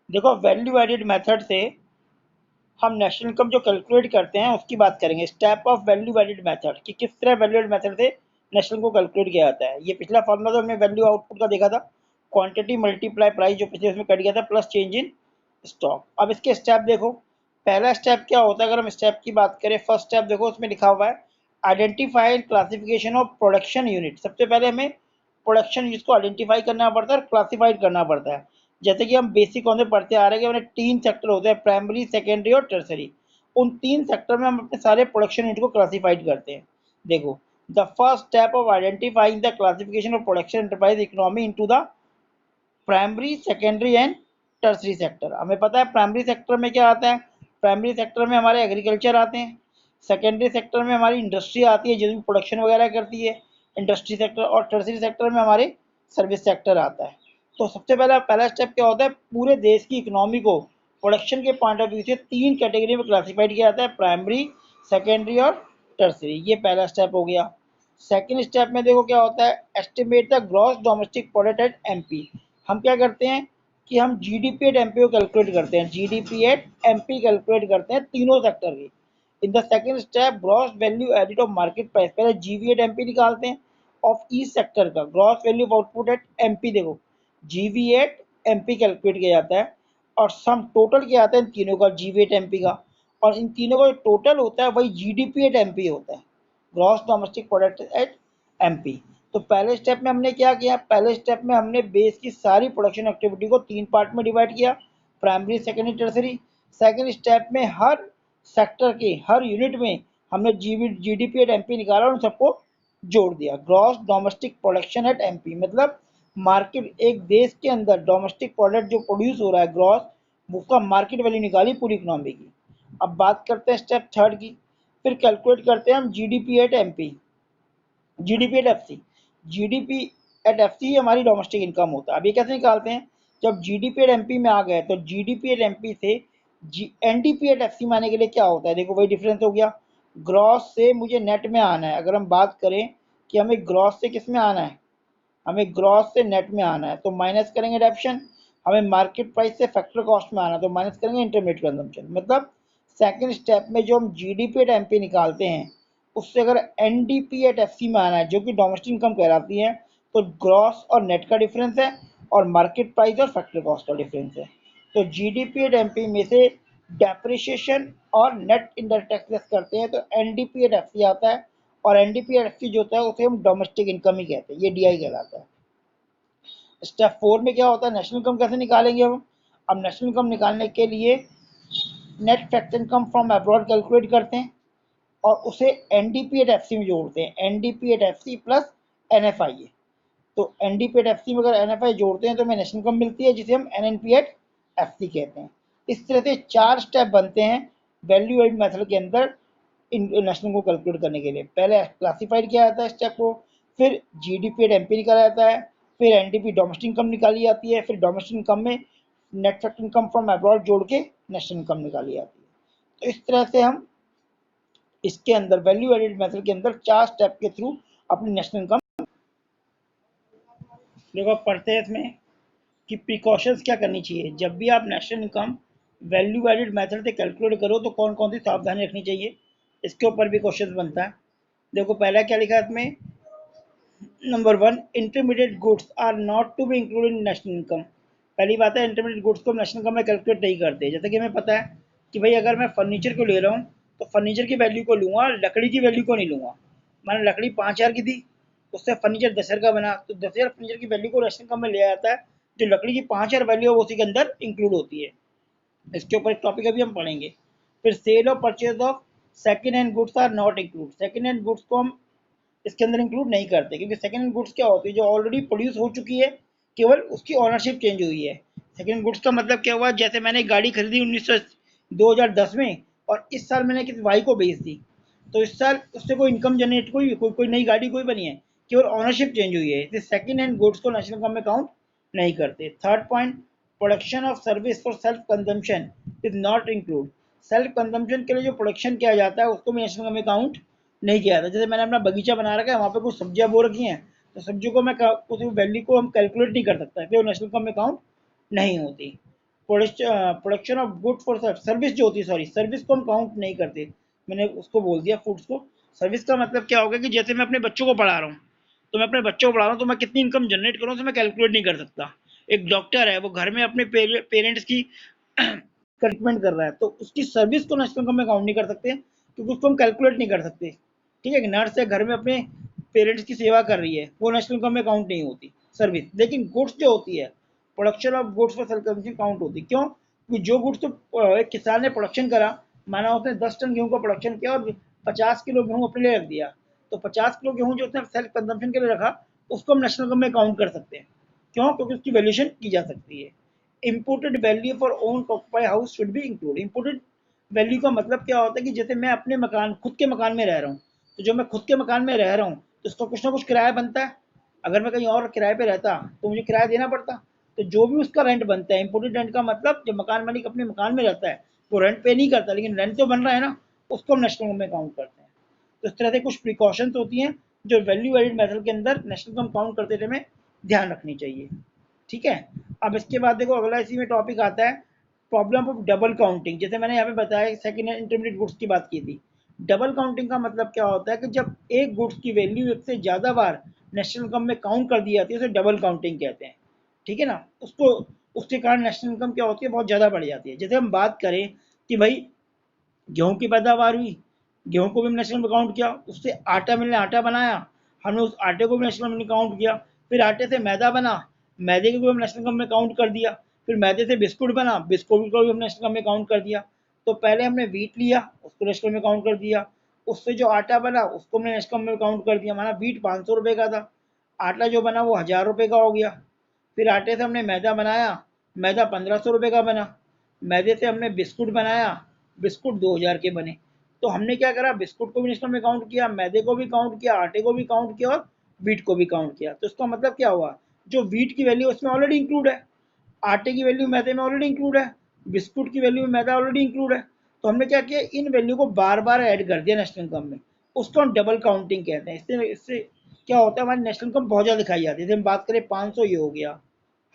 देखो value added method से हम नेशनल इनकम जो कैलकुलेट करते हैं उसकी बात करेंगे। Step of value added method कि किस तरह वैल्यू एडेड मेथड से नेशनल को कैलकुलेट किया जाता है। ये पिछला फॉर्मूला तो हमने वैल्यू आउटपुट का देखा था, क्वांटिटी मल्टीप्लाई प्राइस जो पिछले उसमें कट गया था प्लस चेंज इन स्टॉक। अब इसके स्टेप देखो, पहला स्टेप क्या होता है अगर हम स्टेप की बात करें। फर्स्ट स्टेप देखो उसमें लिखा हुआ है identify classification of production unit. सबसे पहले हमें प्रोडक्शन यूनिट को आइडेंटिफाई करना पड़ता है और क्लासीफाइड करना पड़ता है। जैसे कि हम बेसिक कौन से पढ़ते आ रहे हैं कि हमने 3 सेक्टर होते हैं, प्राइमरी सेकेंडरी और टर्सरी। उन 3 सेक्टर में हम अपने सारे प्रोडक्शन यूनिट को क्लासीफाइड करते हैं। देखो, the first step of identifying the classification of production enterprise economy into the primary secondary and tertiary sector. हमें पता है प्राइमरी सेक्टर में क्या आता है। प्राइमरी सेक्टर में हमारे एग्रीकल्चर आते हैं, सेकेंडरी सेक्टर में हमारी इंडस्ट्री आती है जो भी प्रोडक्शन वगैरह करती है, इंडस्ट्री सेक्टर, और टर्सरी सेक्टर में हमारे सर्विस सेक्टर आता है। तो सबसे पहला स्टेप क्या होता है, पूरे देश की इकोनॉमी को प्रोडक्शन के पॉइंट ऑफ व्यू से 3 कैटेगरी में क्लासीफाइड किया जाता है, प्राइमरी सेकेंडरी और टर्सरी। ये पहला स्टेप हो गया। सेकेंड स्टेप में देखो क्या होता है, estimate the gross domestic product at MP. हम क्या करते हैं कि हम जीडीपी एट एमपी को कैलकुलेट करते हैं, जीडीपी एट एमपी कैलकुलेट करते हैं तीनों सेक्टर की। In the second step gross value edit of market price, पहले जीवी एट एमपी निकालते हैं ऑफ ईच सेक्टर का gross value of output at MP. देखो जीवी एट एमपी कैलकुलेट किया जाता है और सम टोटल क्या आता है इन तीनों का, जीवी एट एमपी का, और इन तीनों का जो टोटल होता है वही जीडीपी एट एमपी होता है, gross domestic product at MP. तो पहले स्टेप में हमने क्या किया, पहले स्टेप में हमने बेस की सारी प्रोडक्शन एक्टिविटी को 3 पार्ट में डिवाइड किया, primary secondary tertiary. Second step में हर सेक्टर के हर यूनिट में हमने जीडीपी एट एमपी निकाला और उन सबको जोड़ दिया। Gross domestic production at MP मतलब मार्केट, एक देश के अंदर डोमेस्टिक प्रोडक्ट जो प्रोड्यूस हो रहा है ग्रॉस, उसका मार्केट वैल्यू निकाली पूरी इकोनॉमी की। अब बात करते हैं स्टेप थर्ड की। फिर कैलकुलेट करते हैं हम GDP at MP, GDP at FC. GDP at FC हमारी डोमेस्टिक इनकम होता है। अब ये कैसे निकालते हैं, जब जीडीपी एट एमपी में आ गए तो जीडीपी एट एमपी से एनडीपी एट एफसी में आने के लिए क्या होता है, देखो वही डिफरेंस हो गया। ग्रॉस से मुझे नेट में आना है। अगर हम बात करें कि हमें ग्रॉस से किस में आना है, हमें ग्रॉस से नेट में आना है तो माइनस करेंगे एडेप्शन। हमें मार्केट प्राइस से फैक्टर कॉस्ट में आना है तो माइनस करेंगे इंटरमीडिएट कंजम्पशन। मतलब सेकंड स्टेप में जो हम जीडीपी एट एमपी निकालते हैं उससे अगर एनडीपी एट एफसी में आना है जो कि डोमेस्टिक इनकम कहलाती है, तो ग्रॉस और नेट का डिफरेंस है और मार्केट प्राइस और फैक्टर कॉस्ट का डिफरेंस है। तो जीडीपी एट एमपी में से डेप्रिसिएशन और नेट इनडायरेक्ट टैक्स लेस करते हैं तो एनडीपी एट एफसी आता है, और एनडीपी एट एफसी जो होता है उसे हम डोमेस्टिक इनकम ही कहते हैं, ये डीआई कहलाता है। स्टेप 4 में क्या होता है, नेशनल इनकम कैसे निकालेंगे हम। अब नेशनल इनकम निकालने के लिए net factor income from abroad calculate करते हैं और उसे एनडीपी एट एफसी में जोड़ते हैं, NDP at FC plus NFI है। तो एनडीपी एट एफसी में अगर एनएफआई जोड़ते हैं तो हमें नेशनल इनकम मिलती है जिसे हम एनएनपी एट एफसी कहते हैं। इस तरह से 4 स्टेप बनते हैं वैल्यू एड मेथड के अंदर नेशनल को कैलकुलेट करने के लिए। पहले क्लासिफाइड किया जाता है स्टेप को, फिर जीडीपी एट एमपी निकाला जाता है, फिर एनडीपी डोमेस्टिक इनकम निकाली जाती है, फिर डोमेस्टिक इनकम में net factor income from abroad जोड़ के नेशनल इनकम निकाली जाती है। तो इस तरह से हम इसके अंदर वैल्यू एडेड मेथड के अंदर 4 स्टेप के थ्रू अपनी नेशनल इनकम। देखो आप पढ़ते हैं इसमें कि प्रिकॉशंस क्या करनी चाहिए जब भी आप national income value added method से कैलकुलेट करो तो कौन कौन सी सावधानी रखनी चाहिए, इसके ऊपर भी क्वेश्चन बनता है। देखो पहला क्या लिखा है इसमें, number 1, intermediate goods are not to be included in national income. पहली बात है इंटरमीडिएट गुड्स को नेशनल इनकम में कैलकुलेट नहीं करते। जैसे कि हमें पता है कि भाई अगर मैं फर्नीचर को ले रहा हूँ तो फर्नीचर की वैल्यू को लूँगा, लकड़ी की वैल्यू को नहीं लूँगा। मैंने लकड़ी 5,000 की दी, उससे फर्नीचर 10,000 का बना, तो 10,000 फर्नीचर की वैल्यू को नेशनल इनकम में लिया जाता है। जो लकड़ी की 5,000 वैल्यू है वो उसी के अंदर इंक्लूड होती है। इसके ऊपर एक टॉपिक अभी हम पढ़ेंगे। फिर सेल और purchase of second hand goods are not include. Second hand goods को हम इसके अंदर इंक्लूड नहीं करते क्योंकि सेकेंड हैंड गुड्स क्या होती है, जो ऑलरेडी प्रोड्यूस हो चुकी है, केवल उसकी ऑनरशिप चेंज हुई है। सेकेंड हैंड गुड्स का मतलब क्या हुआ, जैसे मैंने गाड़ी खरीदी 2010 में और इस साल मैंने किसी भाई को बेच दी, तो इस साल उससे कोई इनकम जनरेट कोई नई गाड़ी कोई बनी है, केवल ऑनरशिप चेंज हुई है। इसलिए सेकेंड हैंड गुड्स को नेशनल इनकम में काउंट नहीं करते। Third point, production of service for self consumption is not include. Self consumption के लिए जो प्रोडक्शन किया जाता है उसको भी नेशनल इनकम में काउंट नहीं किया जाता। जैसे मैंने अपना बगीचा बना रखा है, वहाँ पे कुछ सब्जियां बो रखी हैं, तो सब्जियों को मैं उस वैल्यू को हम कैलकुलेट नहीं कर सकता, वो नेशनल इनकम में काउंट नहीं होती। Production of good for service जो होती है, सॉरी सर्विस को हम काउंट नहीं करते, मैंने उसको बोल दिया फूड्स को। सर्विस का मतलब क्या होगा कि जैसे मैं अपने बच्चों को पढ़ा रहा हूँ, तो मैं अपने बच्चों को पढ़ा रहा हूँ तो मैं कितनी इनकम जनरेट करूँ तो मैं कैलकुलेट नहीं कर सकता। एक डॉक्टर है, वो घर में अपने पेरेंट्स की ट्रीटमेंट कर रहा है, तो उसकी सर्विस को नेशनल इनकम में काउंट नहीं कर सकते क्योंकि उसको हम कैलकुलेट नहीं कर सकते। ठीक है, नर्स है घर में अपने पेरेंट्स की सेवा कर रही है, वो नेशनल इनकम में काउंट नहीं होती सर्विस। लेकिन गुड्स जो होती है, production of goods for self consumption count होती है। क्यों? क्योंकि जो गुड्स तो एक किसान ने प्रोडक्शन करा, माना उसने 10 टन गेहूं का प्रोडक्शन किया और 50 किलो गेहूं अपने लिए रख दिया, तो 50 किलो गेहूं जो उसने सेल्फ कंजम्पशन के लिए रखा, उसको हम नेशनल इनकम में काउंट कर सकते हैं। क्यों? क्योंकि उसकी वैल्यूएशन की जा सकती है। Imported value for own occupied house should be include. Imported value का मतलब क्या होता है कि जैसे मैं अपने मकान, खुद के मकान में रह रहा हूँ, तो जो मैं खुद के मकान में रह रहा हूँ तो उसका कुछ ना कुछ किराया बनता है। अगर मैं कहीं और किराए पे रहता तो मुझे किराया देना पड़ता। तो जो भी उसका रेंट बनता है, इम्पोर्टेड रेंट का मतलब जब मकान मालिक अपने मकान में रहता है वो रेंट पे नहीं करता, लेकिन रेंट तो बन रहा है ना, उसको हम नेशनल इनकम में काउंट करते हैं। तो इस तरह से कुछ प्रिकॉशंस होती हैं जो वैल्यू एडिड मेथड के अंदर नेशनल इनकम काउंट करते समय ध्यान रखनी चाहिए। ठीक है, अब इसके बाद देखो अगला इसी में टॉपिक आता है प्रॉब्लम ऑफ डबल काउंटिंग। जैसे मैंने यहाँ पे बताया सेकंड हैंड इंटरमीडिएट गुड्स की बात की थी। डबल काउंटिंग का मतलब क्या होता है कि जब एक गुड्स की वैल्यू एक से ज़्यादा बार नेशनल इनकम में काउंट कर दी जाती है, उसे डबल काउंटिंग कहते हैं। ठीक है ना, उसको उसके कारण नेशनल इनकम क्या होती है, बहुत ज़्यादा बढ़ जाती है। जैसे हम बात करें कि भाई गेहूं की पैदावार हुई, गेहूं को भी नेशनल में काउंट किया, उससे आटा मिलने आटा बनाया, हमने उस आटे को भी नेशनल में काउंट किया। फिर आटे से मैदा बना, मैदे को भी हम नेशनल इनकम में काउंट कर दिया। फिर मैदे से बिस्कुट बना, बिस्कुट को भी हम नेशनल इनकम में काउंट कर दिया। तो पहले हमने वीट लिया, उसको नेशनल में काउंट कर दिया, उससे जो आटा बना उसको हमने नेशनल में काउंट कर दिया। माना वीट 500 रुपये का था, आटा जो बना वो 1000 रुपये का हो गया। फिर आटे से हमने मैदा बनाया, मैदा 1500 रुपये का बना। मैदे से हमने बिस्कुट बनाया, बिस्कुट 2000 के बने। तो हमने क्या करा, बिस्कुट को भी नेशनल में काउंट किया, मैदे को भी काउंट किया, आटे को भी काउंट किया और वीट को भी काउंट किया। तो इसका मतलब क्या हुआ, जो वीट की वैल्यू उसमें ऑलरेडी इंक्लूड है, आटे की वैल्यू मैदे में ऑलरेडी इंक्लूड है, बिस्कुट की वैल्यू में मैदा ऑलरेडी इंक्लूड है। तो हमने क्या किया, इन वैल्यू को बार बार ऐड कर दिया नेशनल इनकम में। उसको हम डबल काउंटिंग कहते हैं। इससे इससे क्या होता है, हमारी नेशनल इनकम बहुत ज़्यादा दिखाई जाती है। जैसे हम बात करें 500 ये हो गया,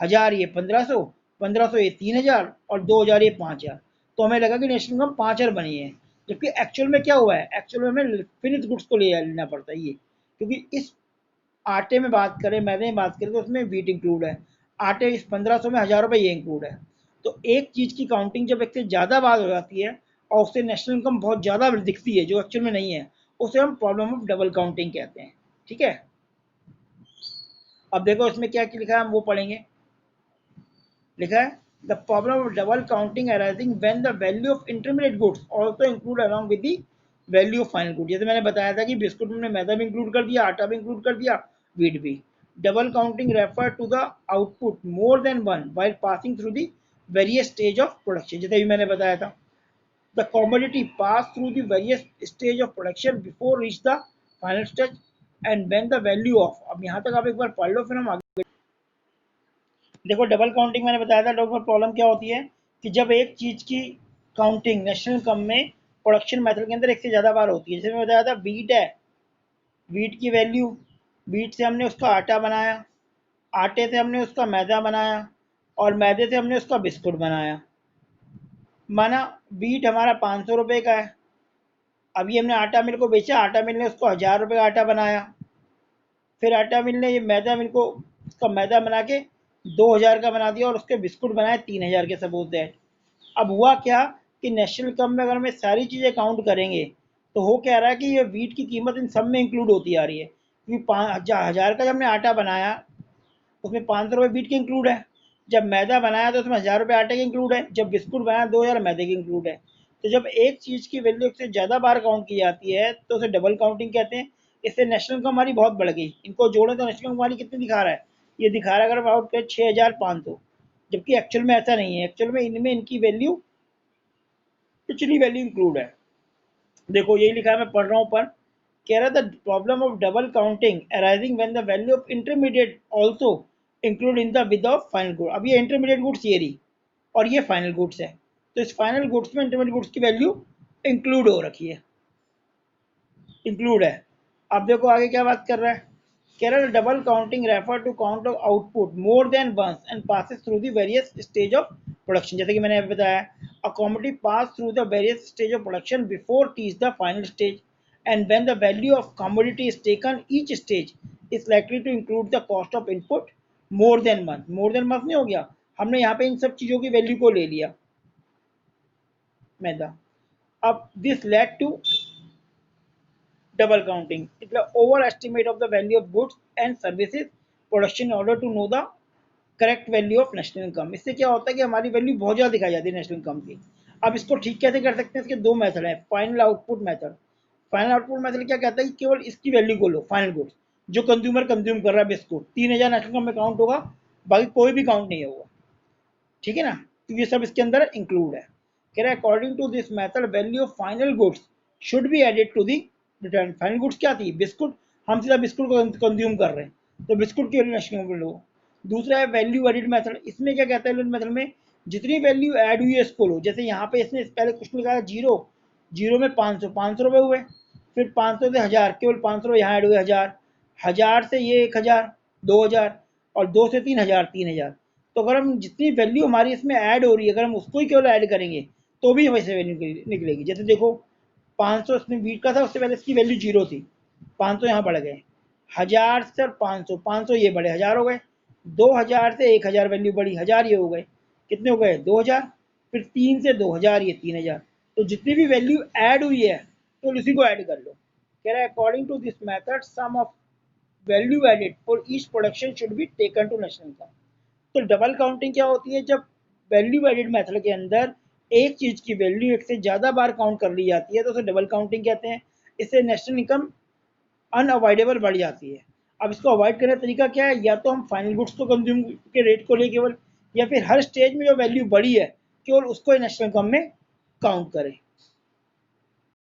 1000 ये 1500, 1500 ये 3000 और 2000 ये 5000। तो हमें लगा कि नेशनल इनकम 5000 बनी है, जबकि एक्चुअल में क्या हुआ है, एक्चुअल में हमें फिनिश गुड्स को ले लेना पड़ता है ये। क्योंकि इस आटे में बात करें, मैदे में बात करें तो उसमें वीट इंक्लूड है, आटे इस 1500 में 1000 रुपये ये इंक्लूड है। तो एक चीज़ की काउंटिंग जब एक से ज़्यादा बार हो जाती है और उससे नेशनल इनकम बहुत ज़्यादा दिखती है जो एक्चुअल में नहीं है, उसे हम प्रॉब्लम ऑफ डबल काउंटिंग कहते हैं। ठीक है, अब देखो इसमें क्या लिखा है, हम वो पढ़ेंगे। लिखा है the problem of double counting arising when the value of intermediate goods also include along with the value of final good. जैसे मैंने बताया था कि बिस्कुट में मैदा भी इंक्लूड कर दिया, आटा भी इंक्लूड कर दिया, वीट भी। Double counting refer to the output more than one while passing through the various stage of production. जैसे भी मैंने बताया था, the commodity pass through the various stage of production before reach the final stage and when the value of. अब यहाँ तक आप एक बार पढ़ लो, फिर हम आगे देखो। डबल काउंटिंग मैंने बताया था, डबल प्रॉब्लम क्या होती है कि जब एक चीज़ की काउंटिंग नेशनल इनकम में प्रोडक्शन मेथड के अंदर एक से ज़्यादा बार होती है। जैसे मैं बताया था वीट है, वीट की वैल्यू, वीट से हमने उसका आटा बनाया, आटे से हमने उसका मैदा बनाया और मैदे से हमने उसका बिस्कुट बनाया। माना वीट हमारा 500 रुपये का है, अभी हमने आटा मिल को बेचा, आटा मिल ने उसको 1000 रुपये का आटा बनाया। फिर आटा मिल ने ये मैदा मिल को उसका मैदा बना के 2000 का बना दिया और उसके बिस्कुट बनाए 3000 के, सपोज दैट। अब हुआ क्या कि नेशनल इनकम में अगर हम सारी चीज़ें काउंट करेंगे तो हो क्या रहा है कि ये वीट की कीमत इन सब में इंक्लूड होती आ रही है। क्योंकि 5000 का जब हमने आटा बनाया उसमें 500 रुपये वीट के इंक्लूड है, जब मैदा बनाया तो उसमें 1000 रुपये आटे के इंक्लूड है, जब बिस्कुट बनाया 2000 मैदे के इंक्लूड है। तो जब एक चीज़ की वैल्यू से ज़्यादा बार काउंट की जाती है तो उसे डबल काउंटिंग कहते हैं। इससे नेशनल इनकम हमारी बहुत बढ़ गई। इनको जोड़ें तो नेशनल इनकम हमारी कितनी दिखा रहा है, ये दिखा रहा है अगर आउट करें 6500, जबकि एक्चुअल में ऐसा नहीं है। एक्चुअल में इनमें इनकी वैल्यू, पिछली वैल्यू इंक्लूड है। देखो यही लिखा है, मैं पढ़ रहा हूँ ऊपर। कह रहा था problem of double counting arising when the value of intermediate also include in the with of final good. अब ये इंटरमीडिएट गुड्स ये रही और ये फाइनल गुड्स है, तो इस फाइनल गुड्स में इंटरमीडिएट गुड्स की वैल्यू इंक्लूड हो रखी है, इंक्लूड है। अब देखो आगे क्या बात कर रहा है, कह रहा है double counting refer to count of output more than once and passes through the various stage of production, जैसे कि मैंने अभी बताया, a commodity pass through the various stage of production before reach the final stage, and when the value of commodity is taken each stage is likely to include the cost of input more than month. More than month नहीं हो गया, हमने यहाँ पे इन सब चीज़ों की value को ले लिया मैदा। अब this lead to double counting, એટલે over estimate of the value of goods and services production in order to know the correct value of national income. इससे क्या होता है कि हमारी वैल्यू बहुत ज़्यादा दिखाई जाती है नेशनल इनकम की। अब इसको ठीक कैसे कर सकते हैं, इसके दो मेथड हैं। Final output method, final output method क्या कहता है कि केवल इसकी वैल्यू को लो, फाइनल गुड्स जो कंज्यूमर कंज्यूम कर रहा है, बिस्कुट 3000 नेशनल इनकम में काउंट होगा, बाकी कोई भी काउंट नहीं होगा, ठीक है ना, तो ये सब इसके अंदर इंक्लूड है। कह रहा है according to this method value of final goods should be added to the return. Final goods क्या थी, बिस्कुट, हम सीधा बिस्कुट को कंज्यूम कर रहे हैं तो बिस्कुट की वैल्यू नेशनल लो। दूसरा है वैल्यू एडिड मेथड, इसमें क्या कहता है मेथड में जितनी वैल्यू ऐड हुई है इसको लो। जैसे यहाँ पे इसने पहले कुछ लिखा है जीरो, जीरो में 500, 500 रुपये हुए, फिर 500 से 1000, केवल 500 रुपये यहाँ ऐड हुए, 1000, 1000 से ये 1000, 2000, और 2 से 3000, 3000। तो अगर हम जितनी वैल्यू हमारी इसमें ऐड हो रही है अगर हम उसको ही केवल ऐड करेंगे तो भी वैसे वैल्यू निकलेगी। जैसे देखो 500 इसमें वीट का था, उससे पहले इसकी वैल्यू जीरो थी, 500 यहाँ बढ़ गए, 1000 से और 500, 500 ये बढ़े 1000 हो गए, 2000 से 1000 वैल्यू बढ़ी, 1000 ये हो गए, कितने हो गए 2000, फिर 3 से 2000 ये 3000। तो जितनी भी वैल्यू ऐड हुई है तो उसी को ऐड कर लो। कह रहा है according to this method sum of value added for each production should be taken to national income. तो डबल काउंटिंग क्या होती है, जब वैल्यू एडेड मेथड के अंदर एक चीज की वैल्यू एक से ज्यादा बार काउंट कर ली जाती है तो उसे डबल काउंटिंग कहते हैं। इससे नेशनल इनकम अनअवॉइडेबल बढ़ जाती है। अब इसको अवॉइड करने का तरीका क्या है, या तो हम फाइनल गुड्स को कंज्यूम के रेट को ले केवल, या फिर हर स्टेज में जो वैल्यू बढ़ी है केवल उसको नेशनल इनकम में काउंट करें।